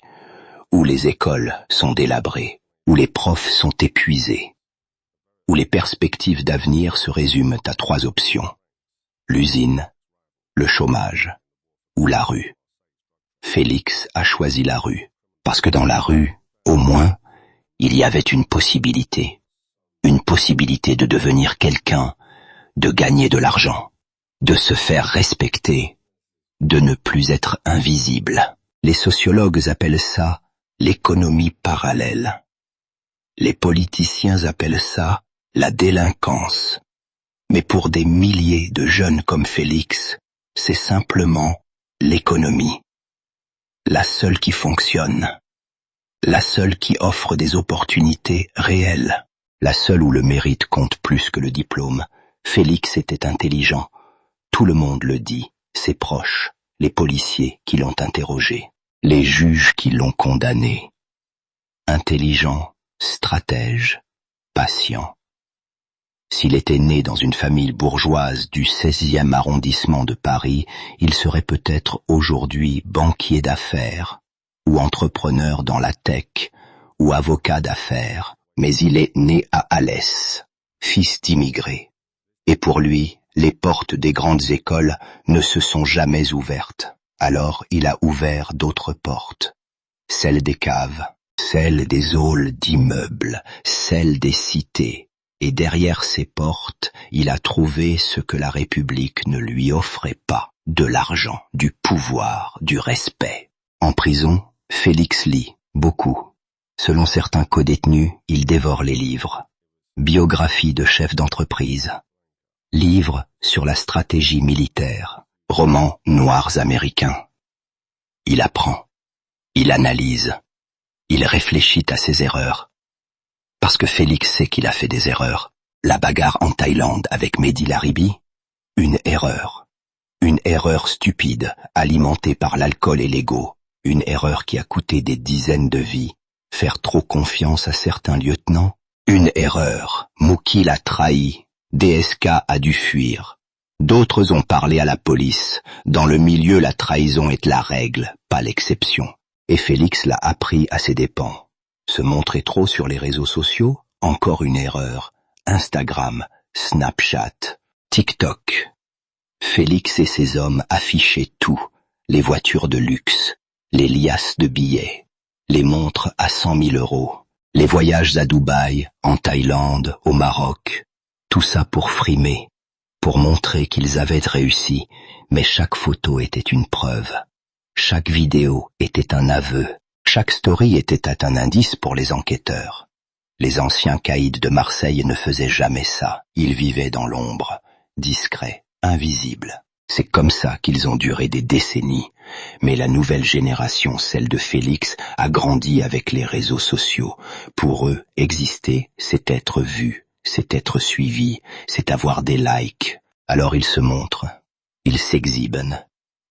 où les écoles sont délabrées, où les profs sont épuisés, où les perspectives d'avenir se résument à 3 options: l'usine, le chômage ou la rue. Félix a choisi la rue. Parce que dans la rue, au moins, il y avait une possibilité de devenir quelqu'un, de gagner de l'argent, de se faire respecter, de ne plus être invisible. Les sociologues appellent ça l'économie parallèle. Les politiciens appellent ça la délinquance. Mais pour des milliers de jeunes comme Félix, c'est simplement l'économie. La seule qui fonctionne, la seule qui offre des opportunités réelles, la seule où le mérite compte plus que le diplôme. Félix était intelligent, tout le monde le dit, ses proches, les policiers qui l'ont interrogé, les juges qui l'ont condamné. Intelligent, stratège, patient. S'il était né dans une famille bourgeoise du 16e arrondissement de Paris, il serait peut-être aujourd'hui banquier d'affaires, ou entrepreneur dans la tech, ou avocat d'affaires, mais il est né à Alès, fils d'immigrés. Et pour lui, les portes des grandes écoles ne se sont jamais ouvertes. Alors il a ouvert d'autres portes, celles des caves, celles des halls d'immeubles, celles des cités. Et derrière ces portes, il a trouvé ce que la République ne lui offrait pas, de l'argent, du pouvoir, du respect. En prison, Félix lit, beaucoup. Selon certains codétenus, il dévore les livres. Biographies de chefs d'entreprise. Livres sur la stratégie militaire. Romans noirs américains. Il apprend. Il analyse. Il réfléchit à ses erreurs. Parce que Félix sait qu'il a fait des erreurs. La bagarre en Thaïlande avec Mehdi Laribi, une erreur. Une erreur stupide, alimentée par l'alcool et l'ego. Une erreur qui a coûté des dizaines de vies. Faire trop confiance à certains lieutenants. Une erreur. Mouki l'a trahi. DSK a dû fuir. D'autres ont parlé à la police. Dans le milieu, la trahison est la règle, pas l'exception. Et Félix l'a appris à ses dépens. Se montrer trop sur les réseaux sociaux, encore une erreur. Instagram, Snapchat, TikTok. Félix et ses hommes affichaient tout. Les voitures de luxe, les liasses de billets, les montres à 100 000 euros, les voyages à Dubaï, en Thaïlande, au Maroc. Tout ça pour frimer, pour montrer qu'ils avaient réussi, mais chaque photo était une preuve. Chaque vidéo était un aveu. Chaque story était un indice pour les enquêteurs. Les anciens caïds de Marseille ne faisaient jamais ça. Ils vivaient dans l'ombre, discrets, invisibles. C'est comme ça qu'ils ont duré des décennies. Mais la nouvelle génération, celle de Félix, a grandi avec les réseaux sociaux. Pour eux, exister, c'est être vu, c'est être suivi, c'est avoir des likes. Alors ils se montrent, ils s'exhibent,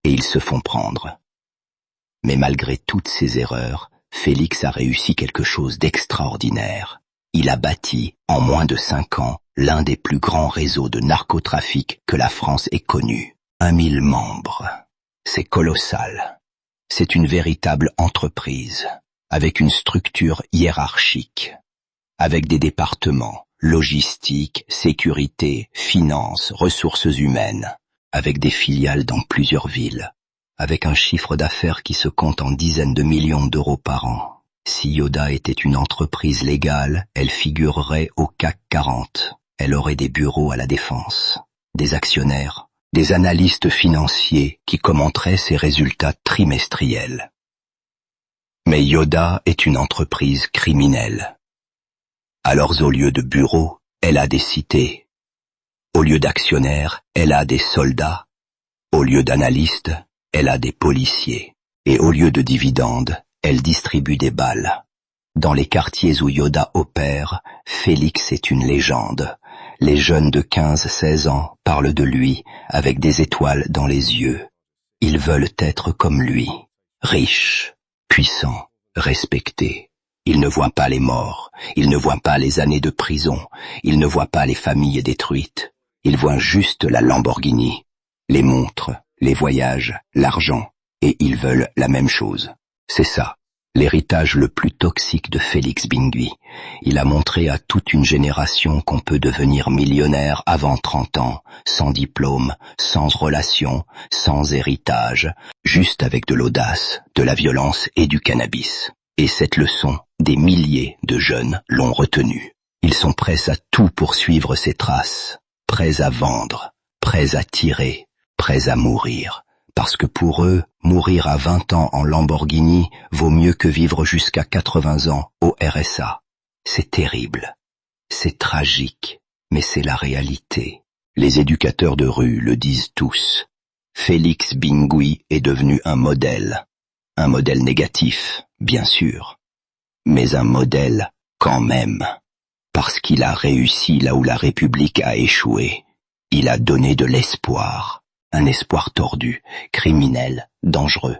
et ils se font prendre. Mais malgré toutes ces erreurs, Félix a réussi quelque chose d'extraordinaire. Il a bâti, en moins de 5 ans, l'un des plus grands réseaux de narcotrafic que la France ait connu. 1 000 membres. C'est colossal. C'est une véritable entreprise, avec une structure hiérarchique, avec des départements, logistique, sécurité, finances, ressources humaines, avec des filiales dans plusieurs villes, avec un chiffre d'affaires qui se compte en dizaines de millions d'euros par an. Si Yoda était une entreprise légale, elle figurerait au CAC 40. Elle aurait des bureaux à la Défense, des actionnaires, des analystes financiers qui commenteraient ses résultats trimestriels. Mais Yoda est une entreprise criminelle. Alors au lieu de bureaux, elle a des cités. Au lieu d'actionnaires, elle a des soldats. Au lieu d'analystes, elle a des policiers. Et au lieu de dividendes, elle distribue des balles. Dans les quartiers où Yoda opère, Félix est une légende. Les jeunes de 15-16 ans parlent de lui avec des étoiles dans les yeux. Ils veulent être comme lui, riches, puissants, respectés. Ils ne voient pas les morts, ils ne voient pas les années de prison, ils ne voient pas les familles détruites. Ils voient juste la Lamborghini, les montres, les voyages, l'argent, et ils veulent la même chose. C'est ça, l'héritage le plus toxique de Félix Bingui. Il a montré à toute une génération qu'on peut devenir millionnaire avant 30 ans, sans diplôme, sans relation, sans héritage, juste avec de l'audace, de la violence et du cannabis. Et cette leçon, des milliers de jeunes l'ont retenue. Ils sont prêts à tout pour suivre ses traces, prêts à vendre, prêts à tirer, prêts à mourir. Parce que pour eux, mourir à 20 ans en Lamborghini vaut mieux que vivre jusqu'à 80 ans au RSA. C'est terrible. C'est tragique. Mais c'est la réalité. Les éducateurs de rue le disent tous. Félix Bingui est devenu un modèle. Un modèle négatif, bien sûr. Mais un modèle quand même. Parce qu'il a réussi là où la République a échoué. Il a donné de l'espoir. Un espoir tordu, criminel, dangereux,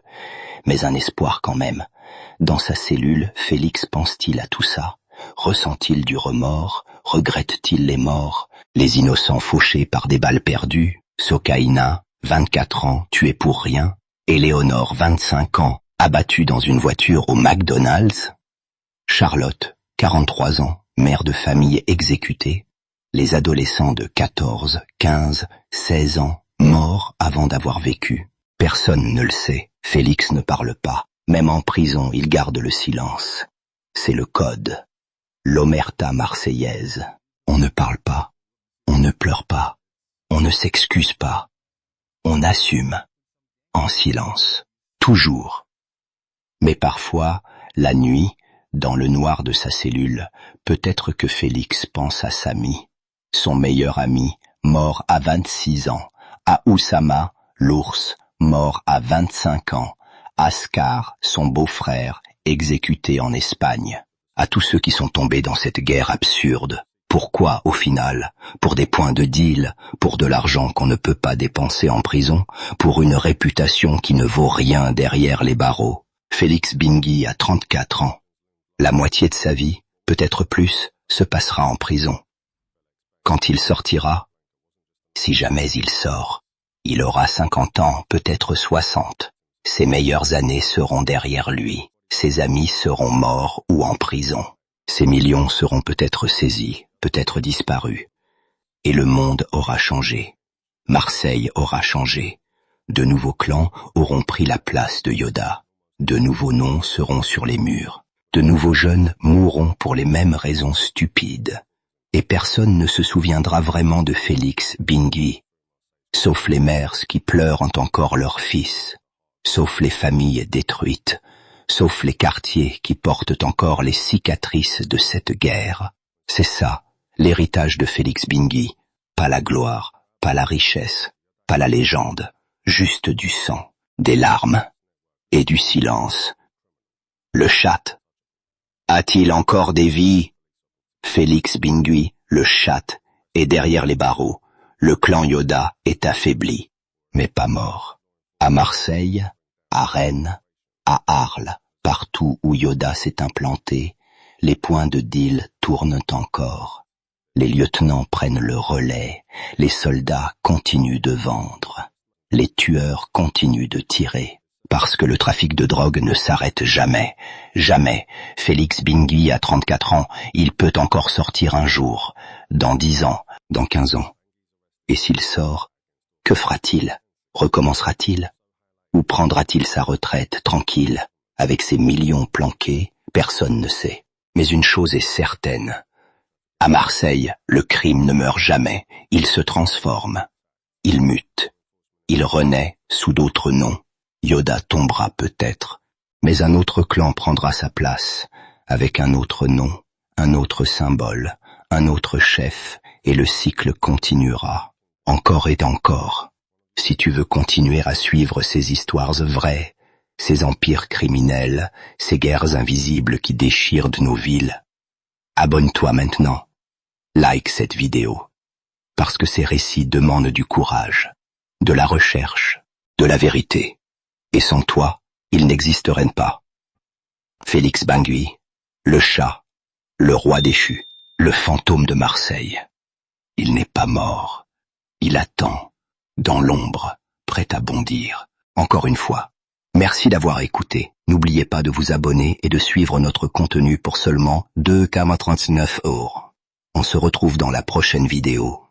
mais un espoir quand même. Dans sa cellule, Félix pense-t-il à tout ça? Ressent-il du remords? Regrette-t-il les morts? Les innocents fauchés par des balles perdues, Sokaina, 24 ans, tué pour rien, Éléonore, 25 ans, abattue dans une voiture au McDonald's, Charlotte, 43 ans, mère de famille exécutée, les adolescents de 14, 15, 16 ans, morts avant d'avoir vécu. Personne ne le sait, Félix ne parle pas. Même en prison, il garde le silence. C'est le code. L'omerta marseillaise. On ne parle pas. On ne pleure pas. On ne s'excuse pas. On assume. En silence. Toujours. Mais parfois, la nuit, dans le noir de sa cellule, peut-être que Félix pense à Samy, son meilleur ami, mort à 26 ans, à Oussama, l'ours, mort à 25 ans, Ascar, son beau-frère, exécuté en Espagne, à tous ceux qui sont tombés dans cette guerre absurde. Pourquoi, au final? Pour des points de deal, pour de l'argent qu'on ne peut pas dépenser en prison, pour une réputation qui ne vaut rien derrière les barreaux. Félix Bingui a 34 ans. La moitié de sa vie, peut-être plus, se passera en prison. Quand il sortira, si jamais il sort, il aura 50 ans, peut-être 60. Ses meilleures années seront derrière lui. Ses amis seront morts ou en prison. Ses millions seront peut-être saisis, peut-être disparus. Et le monde aura changé. Marseille aura changé. De nouveaux clans auront pris la place de Yoda. De nouveaux noms seront sur les murs. De nouveaux jeunes mourront pour les mêmes raisons stupides. Et personne ne se souviendra vraiment de Félix Bingui, sauf les mères qui pleurent encore leur fils, sauf les familles détruites, sauf les quartiers qui portent encore les cicatrices de cette guerre. C'est ça, l'héritage de Félix Bingui, pas la gloire, pas la richesse, pas la légende, juste du sang, des larmes et du silence. Le chat. A-t-il encore des vies? Félix Bingui, le chat, est derrière les barreaux. Le clan Yoda est affaibli, mais pas mort. À Marseille, à Rennes, à Arles, partout où Yoda s'est implanté, les points de deal tournent encore. Les lieutenants prennent le relais, les soldats continuent de vendre, les tueurs continuent de tirer. Parce que le trafic de drogue ne s'arrête jamais. Jamais. Félix Bingui a 34 ans, il peut encore sortir un jour, dans 10 ans, dans 15 ans. Et s'il sort, que fera-t-il? Recommencera-t-il? Ou prendra-t-il sa retraite tranquille, avec ses millions planqués? Personne ne sait. Mais une chose est certaine. À Marseille, le crime ne meurt jamais, il se transforme. Il mute. Il renaît sous d'autres noms. Yoda tombera peut-être, mais un autre clan prendra sa place, avec un autre nom, un autre symbole, un autre chef, et le cycle continuera, encore et encore. Si tu veux continuer à suivre ces histoires vraies, ces empires criminels, ces guerres invisibles qui déchirent de nos villes, abonne-toi maintenant, like cette vidéo, parce que ces récits demandent du courage, de la recherche, de la vérité. Et sans toi, il n'existerait pas. Félix Bingui, le chat, le roi déchu, le fantôme de Marseille. Il n'est pas mort. Il attend, dans l'ombre, prêt à bondir. Encore une fois, merci d'avoir écouté. N'oubliez pas de vous abonner et de suivre notre contenu pour seulement 2,39 €. On se retrouve dans la prochaine vidéo.